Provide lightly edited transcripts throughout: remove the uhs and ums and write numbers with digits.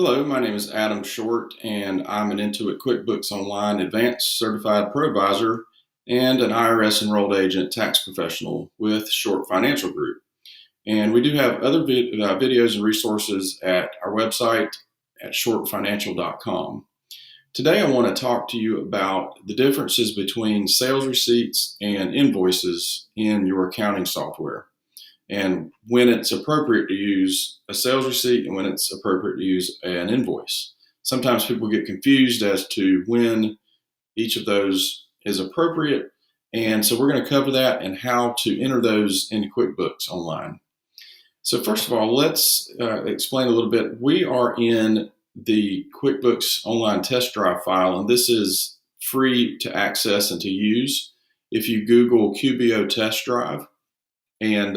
Hello, my name is Adam Short, and I'm an Intuit QuickBooks Online Advanced Certified Pro Advisor and an IRS enrolled agent tax professional with Short Financial Group. And we do have other videos and resources at our website at shortfinancial.com. Today, I want to talk to you about the differences between sales receipts and invoices in your accounting software, and when it's appropriate to use a sales receipt and when it's appropriate to use an invoice. Sometimes people get confused as to when each of those is appropriate, and so we're going to cover that and how to enter those into QuickBooks Online. So first of all, let's explain a little bit. We are in the QuickBooks Online test drive file, and this is free to access and to use. If you Google QBO test drive, and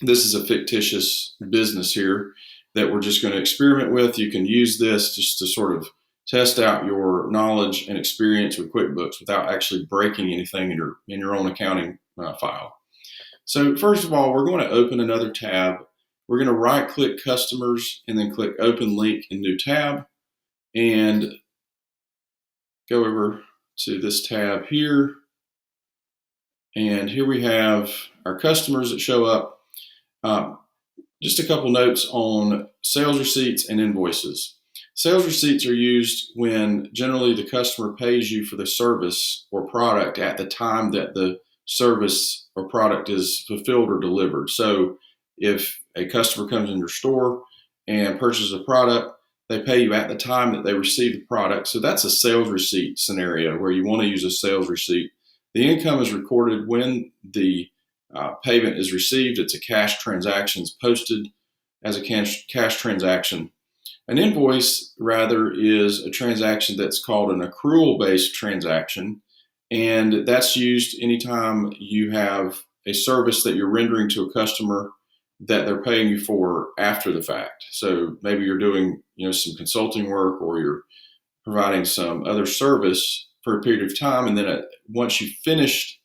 this is a fictitious business here that we're just going to experiment with. You can use this just to sort of test out your knowledge and experience with QuickBooks without actually breaking anything in your own accounting file. So first of all, we're going to open another tab. We're going to right-click Customers and then click Open Link in New Tab and go over to this tab here. And here we have our customers that show up. Just a couple notes on sales receipts and invoices. Sales receipts are used when generally the customer pays you for the service or product at the time that the service or product is fulfilled or delivered. So if a customer comes in your store and purchases a product, they pay you at the time that they receive the product. So that's a sales receipt scenario where you want to use a sales receipt. The income is recorded when the payment is received. It's a cash transaction. It's posted as a cash transaction. An invoice, rather, is a transaction that's called an accrual-based transaction, and that's used anytime you have a service that you're rendering to a customer that they're paying you for after the fact. So maybe you're doing some consulting work, or you're providing some other service for a period of time, and then once you've finished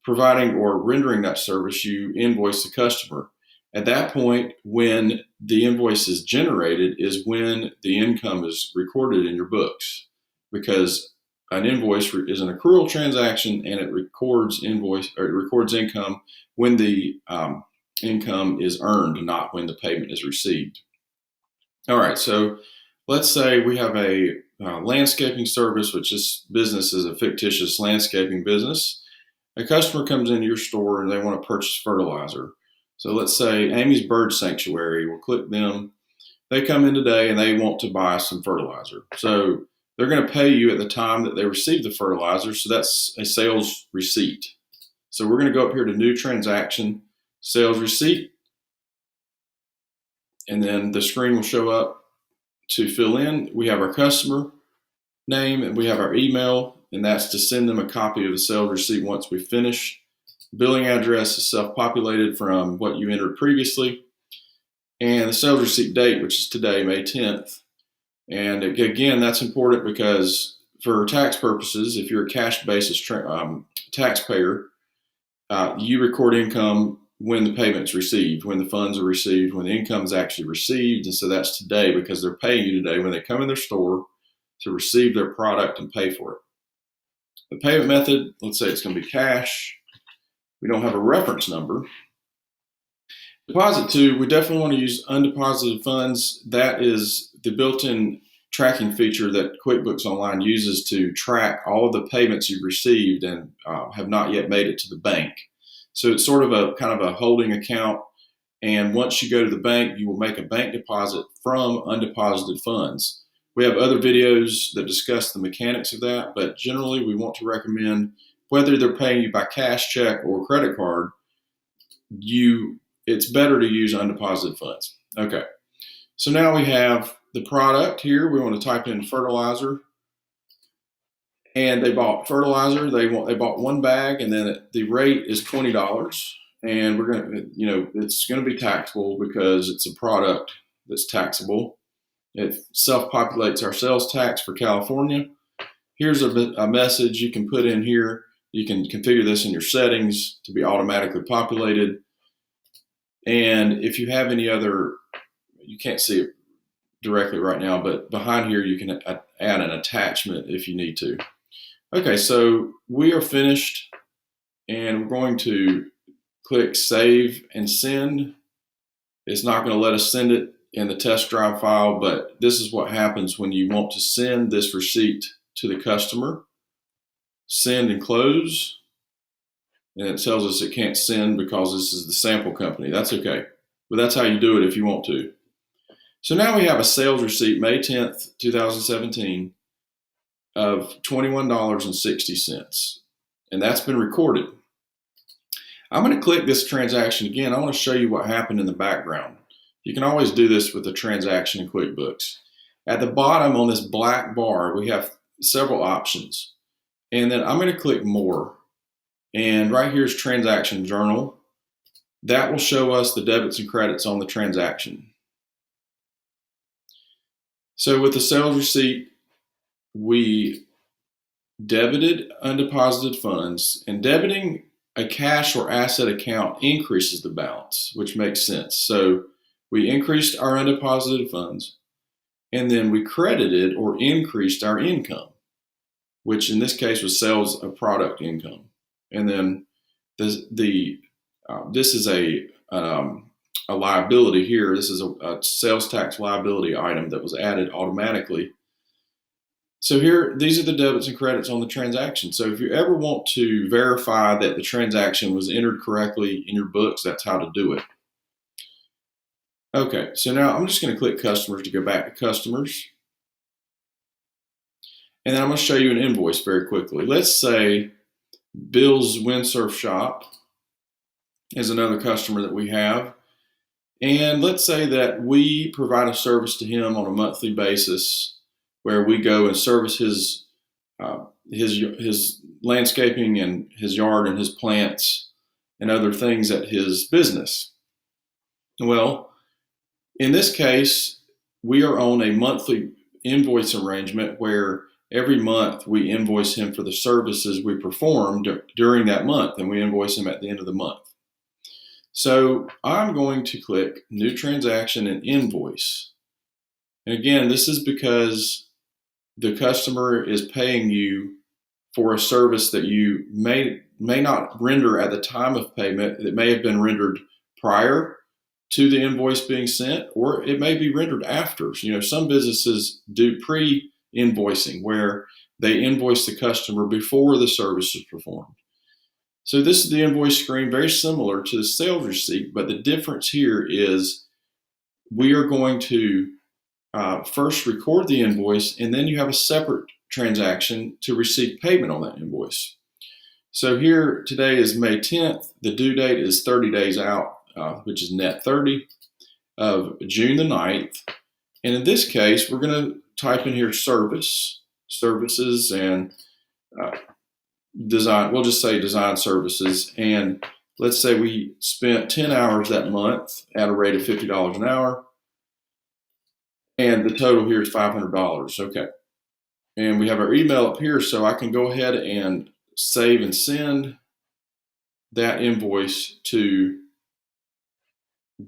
providing or rendering that service, you invoice the customer. At that point, when the invoice is generated is when the income is recorded in your books, because an invoice is an accrual transaction and it records income when the income is earned, not when the payment is received. All right, so let's say we have a landscaping service, which this business is a fictitious landscaping business. A customer comes into your store and they want to purchase fertilizer. So let's say Amy's Bird Sanctuary. We'll click them. They come in today and they want to buy some fertilizer. So they're going to pay you at the time that they receive the fertilizer. So that's a sales receipt. So we're going to go up here to New Transaction, Sales Receipt. And then the screen will show up to fill in. We have our customer name and we have our email, and that's to send them a copy of the sales receipt once we finish. Billing address is self-populated from what you entered previously. And the sales receipt date, which is today, May 10th. And again, that's important because for tax purposes, if you're a cash basis taxpayer, you record income when the payment's received, when the funds are received, when the income is actually received. And so that's today, because they're paying you today when they come in their store to receive their product and pay for it. The payment method, let's say it's going to be cash. We don't have a reference number. Deposit to, we definitely want to use undeposited funds. That is the built-in tracking feature that QuickBooks Online uses to track all of the payments you've received and have not yet made it to the bank. So it's sort of a kind of a holding account. And once you go to the bank, you will make a bank deposit from undeposited funds. We have other videos that discuss the mechanics of that, but generally we want to recommend, whether they're paying you by cash, check, or credit card, it's better to use undeposited funds. Okay, so now we have the product here. We want to type in fertilizer, and they bought fertilizer. They bought one bag, and then the rate is $20, and we're going to, it's going to be taxable because it's a product that's taxable. It self-populates our sales tax for California. Here's a message you can put in here. You can configure this in your settings to be automatically populated. And if you have any other, you can't see it directly right now, but behind here you can add an attachment if you need to. Okay, so we are finished, and we're going to click Save and Send. It's not going to let us send it in the test drive file, but this is what happens when you want to send this receipt to the customer. Send and close, and it tells us it can't send because this is the sample company. That's okay, but that's how you do it if you want to. So now we have a sales receipt, May 10th, 2017, of $21.60, and that's been recorded. I'm going to click this transaction again. I want to show you what happened in the background. You can always do this with a transaction in QuickBooks. At the bottom on this black bar, we have several options. And then I'm going to click More. And right here is Transaction Journal. That will show us the debits and credits on the transaction. So with the sales receipt, we debited undeposited funds, and debiting a cash or asset account increases the balance, which makes sense. So we increased our undeposited funds, and then we credited or increased our income, which in this case was sales of product income. And then this is a liability here. This is a sales tax liability item that was added automatically. So here, these are the debits and credits on the transaction. So if you ever want to verify that the transaction was entered correctly in your books, that's how to do it. Okay, so now I'm just going to click Customers to go back to Customers. And then I'm going to show you an invoice very quickly. Let's say Bill's Windsurf Shop is another customer that we have. And let's say that we provide a service to him on a monthly basis where we go and service his landscaping and his yard and his plants and other things at his business. Well, in this case, we are on a monthly invoice arrangement where every month we invoice him for the services we performed during that month, and we invoice him at the end of the month. So I'm going to click New Transaction and Invoice. And again, this is because the customer is paying you for a service that you may not render at the time of payment. It may have been rendered prior to the invoice being sent, or it may be rendered after. You know, some businesses do pre-invoicing where they invoice the customer before the service is performed. So this is the invoice screen, very similar to the sales receipt, but the difference here is we are going to first record the invoice, and then you have a separate transaction to receive payment on that invoice. So here today is May 10th. The due date is 30 days out, which is net 30 of June the 9th. And in this case, we're going to type in here services, and design. We'll just say design services. And let's say we spent 10 hours that month at a rate of $50 an hour. And the total here is $500. Okay. And we have our email up here, so I can go ahead and save and send that invoice to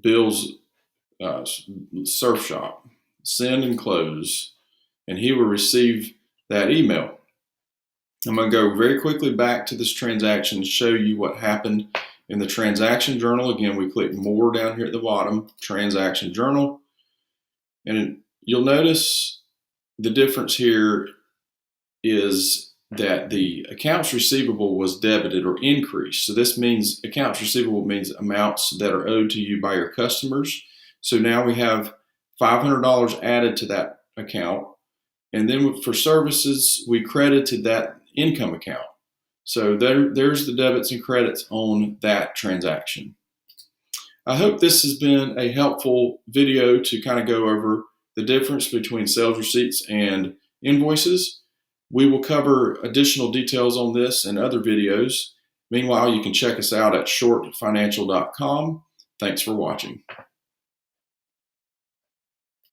Bill's surf shop. Send and close, and he will receive that email. I'm going to go very quickly back to this transaction to show you what happened in the transaction journal. Again, we click More down here at the bottom, Transaction Journal. And you'll notice the difference here is that the accounts receivable was debited or increased. So this means accounts receivable means amounts that are owed to you by your customers. So now we have $500 added to that account. And then for services, we credited that income account. So there's the debits and credits on that transaction. I hope this has been a helpful video to kind of go over the difference between sales receipts and invoices. We will cover additional details on this in other videos. Meanwhile, you can check us out at shortfinancial.com. Thanks for watching.